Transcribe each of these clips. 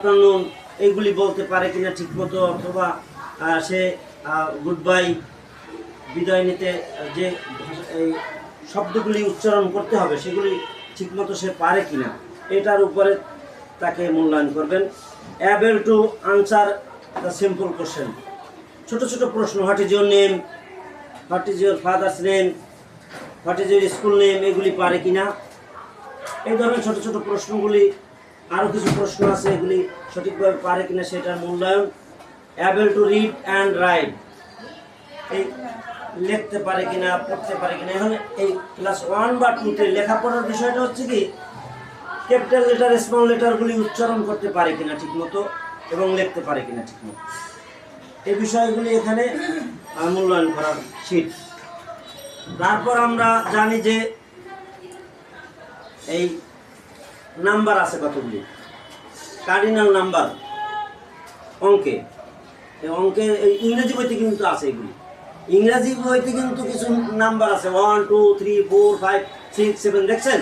Afternoon এইগুলি বলতে পারে কিনা ঠিক মতো, অথবা সে গুড বাই বিদায় নিতে যে এই শব্দগুলি উচ্চারণ করতে হবে সেগুলি ঠিকমতো সে পারে কিনা, এটার উপরে তাকে মূল্যায়ন করবেন। Able to answer the simple question, ছোট ছোট প্রশ্ন, what is your name, what is your father's name, what is your school name, এগুলি পারে কিনা। এই ধরনের ছোট ছোট প্রশ্নগুলি, আরও কিছু প্রশ্ন আছে, এগুলি সঠিকভাবে পারে কিনা সেটার মূল্যায়ন। Able to read and right, এই লিখতে পারে কিনা, পড়তে পারে কিনা। এখন এই ক্লাস 1 বা 2-তে লেখাপড়ার বিষয়টা হচ্ছে কি, ক্যাপিটাল লেটার স্মল লেটারগুলি উচ্চারণ করতে পারে কিনা ঠিকমতো এবং লিখতে পারে কিনা ঠিকমতো, এই বিষয়গুলি এখানে মূল্যায়ন করার শীট। তারপর আমরা জানি যে এই নাম্বার আছে কতগুলি, কার্ডিনাল নাম্বার অঙ্কে। এই অঙ্কে ইংরেজি বইতে কিন্তু আছে, এগুলি ইংরেজি বইতে কিন্তু কিছু নাম্বার আছে, 1 2 3 4 5 6 7, দেখছেন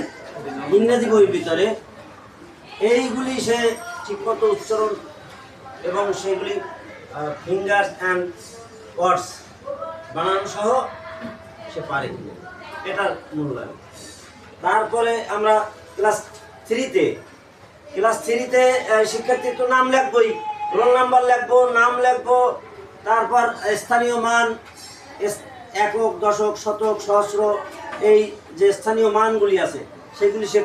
ইংরেজি বইয়ের ভিতরে। এইগুলি সে ঠিকমতো উচ্চারণ এবং সেগুলি ফিঙ্গার্স অ্যান্ড ওয়ার্ডস বানানো সহ সে পারে কিনা, এটার মূল্যায়ন। তারপরে আমরা ক্লাস 3-তে শিক্ষার্থীর তো নাম লিখবই, রোল নাম্বার লিখবো, নাম লিখবো, তারপর স্থানীয় মান, একক, দশক, শতক, সহস্র, এই যে স্থানীয় মানগুলি আছে সেগুলি সে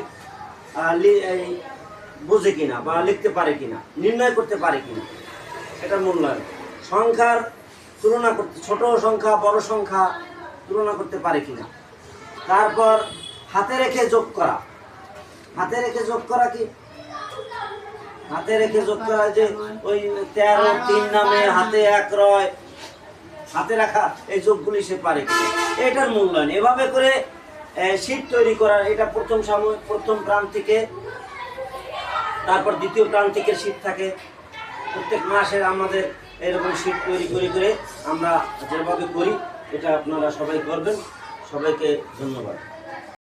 বোঝে কিনা বা লিখতে পারে কিনা, নির্ণয় করতে পারে কিনা, এটা মূল্যায়ন। সংখ্যার তুলনা করতে, ছোট সংখ্যা বড় সংখ্যা তুলনা করতে পারে কিনা। তারপর হাতে রেখে যোগ করা, হাতে রেখে যোগ করা কি, হাতে রেখে যোগ করা যে ওই 13 3 নামে হাতে 1 রয়, হাতে রাখা এই যোগগুলি সে পারে কিনা, এটার মূল্যায়ন। এভাবে করে শীট তৈরি করার, এটা প্রথম প্রান্তিকে, তারপর দ্বিতীয় প্রান্তিকের শীট থাকে। প্রত্যেক মাসের আমাদের এরকম শীট তৈরি করে আমরা যেভাবে করি, এটা আপনারা সবাই করবেন। সবাইকে ধন্যবাদ।